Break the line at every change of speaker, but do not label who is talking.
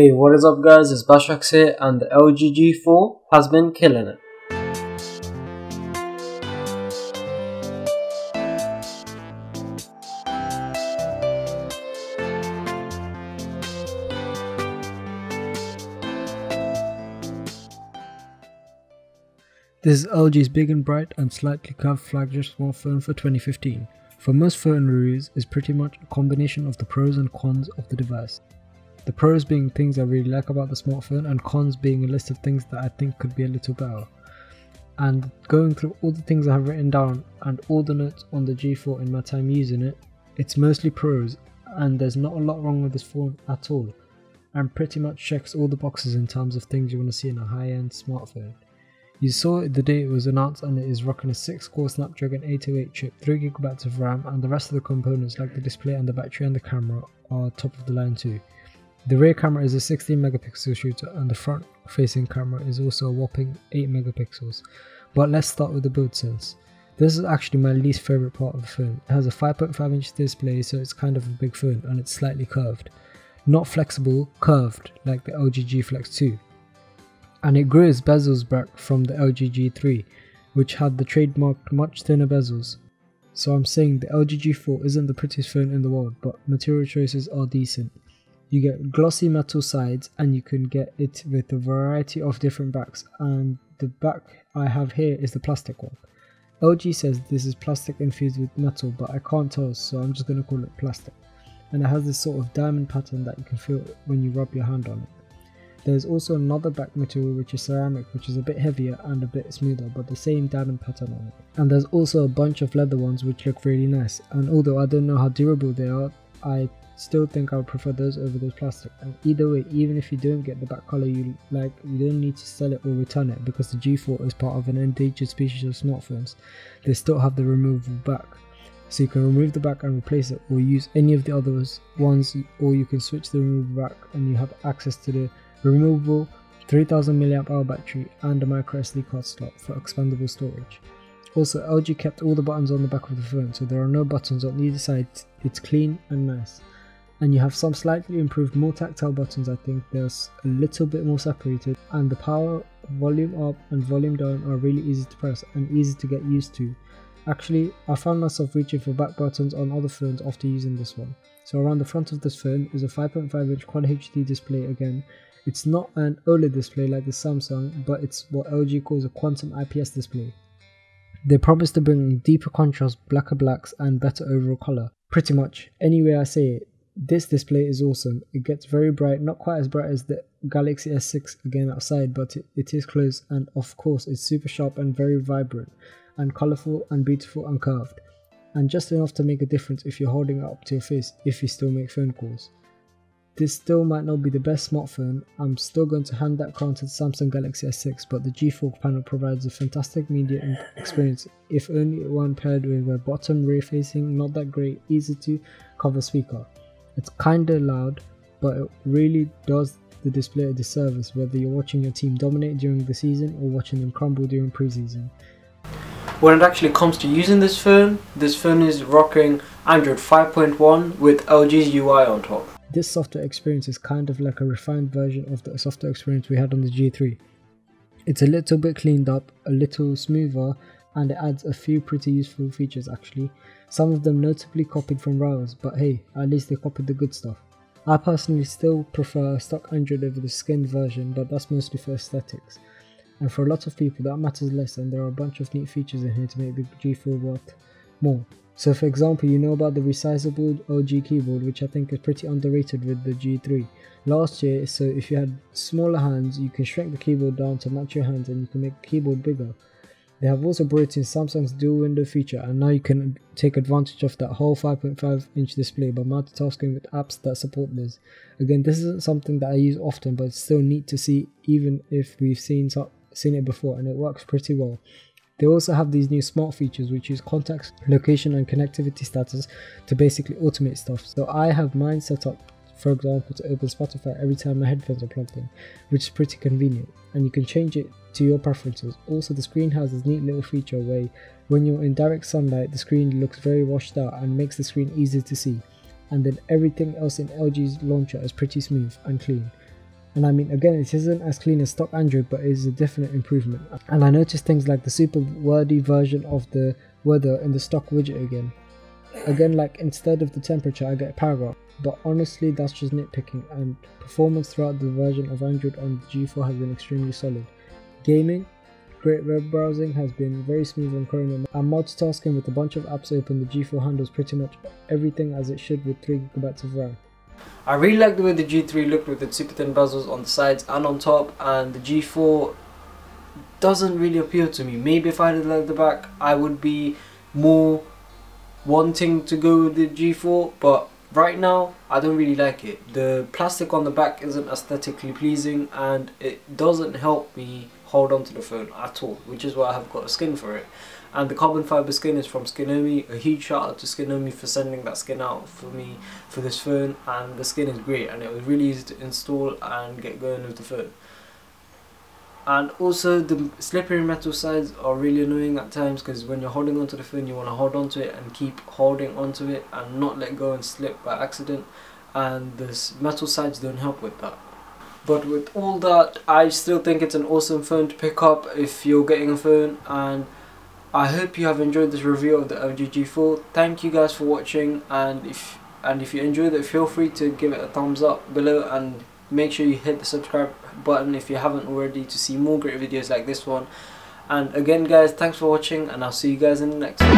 Hey, what is up guys, it's Bashak here and the LG G4 has been killing it.
This is LG's big and bright and slightly curved flagship smartphone for 2015. For most phone reviews, is pretty much a combination of the pros and cons of the device. The pros being things I really like about the smartphone, and cons being a list of things that I think could be a little better. And going through all the things I have written down and all the notes on the G4 in my time using it, it's mostly pros, and there's not a lot wrong with this phone at all, and pretty much checks all the boxes in terms of things you want to see in a high-end smartphone. You saw it the day it was announced, and it is rocking a 6-core Snapdragon 808 chip, 3GB of RAM, and the rest of the components like the display and the battery and the camera are top of the line too. The rear camera is a 16MP shooter, and the front facing camera is also a whopping 8MP. But let's start with the build sense. This is actually my least favourite part of the phone. It has a 5.5-inch display, so it's kind of a big phone, and it's slightly curved. Not flexible, curved like the LG G Flex 2. And it grew its bezels back from the LG G3, which had the trademarked much thinner bezels. So I'm saying the LG G4 isn't the prettiest phone in the world, but material choices are decent. You get glossy metal sides, and you can get it with a variety of different backs, and the back I have here is the plastic one. LG says this is plastic infused with metal, but I can't tell, so I'm just going to call it plastic. And it has this sort of diamond pattern that you can feel when you rub your hand on it. There's also another back material which is ceramic, which is a bit heavier and a bit smoother, but the same diamond pattern on it. And there's also a bunch of leather ones which look really nice, and although I don't know how durable they are, I still think I would prefer those over those plastic. And either way, even if you don't get the back color you like, you don't need to sell it or return it, because the G4 is part of an endangered species of smartphones. They still have the removable back, so you can remove the back and replace it, or use any of the other ones, or you can switch the removable back and you have access to the removable 3000 mAh battery and a micro SD card slot for expandable storage. Also, LG kept all the buttons on the back of the phone, so there are no buttons on either side. It's clean and nice. And you have some slightly improved, more tactile buttons. I think there's a little bit more separated, and the power, volume up and volume down are really easy to press and easy to get used to. Actually, I found myself reaching for back buttons on other phones after using this one. So around the front of this phone is a 5.5-inch Quad HD display again. It's not an OLED display like the Samsung, but it's what LG calls a quantum IPS display. They promise to bring deeper contrast, blacker blacks, and better overall color. Pretty much any way I say it, this display is awesome. It gets very bright, not quite as bright as the Galaxy S6 again outside, but it is close, and of course it's super sharp and very vibrant and colourful and beautiful and curved, and just enough to make a difference if you're holding it up to your face if you still make phone calls. This still might not be the best smartphone. I'm still going to hand that crown to the Samsung Galaxy S6, but the G4 panel provides a fantastic media experience, if only one paired with a bottom rear facing, not that great, easy to cover speaker. It's kinda loud, but it really does the display a disservice, whether you're watching your team dominate during the season or watching them crumble during preseason.
When it actually comes to using this phone is rocking Android 5.1 with LG's UI on top.
This software experience is kind of like a refined version of the software experience we had on the G3. It's a little bit cleaned up, a little smoother, and it adds a few pretty useful features actually. Some of them notably copied from rivals, but hey, at least they copied the good stuff. I personally still prefer stock Android over the skinned version, but that's mostly for aesthetics. And for a lot of people that matters less, and there are a bunch of neat features in here to make the G4 worth more. So for example, you know about the resizable LG keyboard, which I think is pretty underrated with the G3 last year. So if you had smaller hands, you can shrink the keyboard down to match your hands, and you can make the keyboard bigger. They have also brought in Samsung's dual window feature, and now you can take advantage of that whole 5.5-inch display by multitasking with apps that support this. Again, this isn't something that I use often, but it's still neat to see, even if we've seen it before, and it works pretty well. They also have these new smart features which use contacts, location and connectivity status to basically automate stuff. So I have mine set up, for example, to open Spotify every time my headphones are plugged in, which is pretty convenient, and you can change it to your preferences. Also, the screen has this neat little feature where when you're in direct sunlight, the screen looks very washed out and makes the screen easy to see, and then everything else in LG's launcher is pretty smooth and clean. And I mean, again, it isn't as clean as stock Android, but it is a definite improvement. And I noticed things like the super wordy version of the weather in the stock widget again. Again, like instead of the temperature, I get a paragraph. But honestly, that's just nitpicking, and performance throughout the version of Android on the G4 has been extremely solid. Gaming, great web browsing has been very smooth on Chrome, and multitasking with a bunch of apps open, the G4 handles pretty much everything as it should with 3GB of RAM.
I really like the way the G3 looked with its super thin bezels on the sides and on top, and the G4 doesn't really appeal to me. Maybe if I had it at the back, I would be more wanting to go with the G4, but right now I don't really like it. The plastic on the back isn't aesthetically pleasing, and it doesn't help me hold on to the phone at all, which is why I have got a skin for it. And the carbon fiber skin is from Skinomi. A huge shout out to Skinomi for sending that skin out for me for this phone, and the skin is great, and it was really easy to install and get going with the phone. And also the slippery metal sides are really annoying at times, because when you're holding onto the phone you want to hold onto it and keep holding onto it and not let go and slip by accident, and the metal sides don't help with that. But with all that, I still think it's an awesome phone to pick up if you're getting a phone, and I hope you have enjoyed this review of the LG G4. Thank you guys for watching, and if you enjoyed it, feel free to give it a thumbs up below, and make sure you hit the subscribe button if you haven't already to see more great videos like this one. And again guys, thanks for watching, and I'll see you guys in the next one.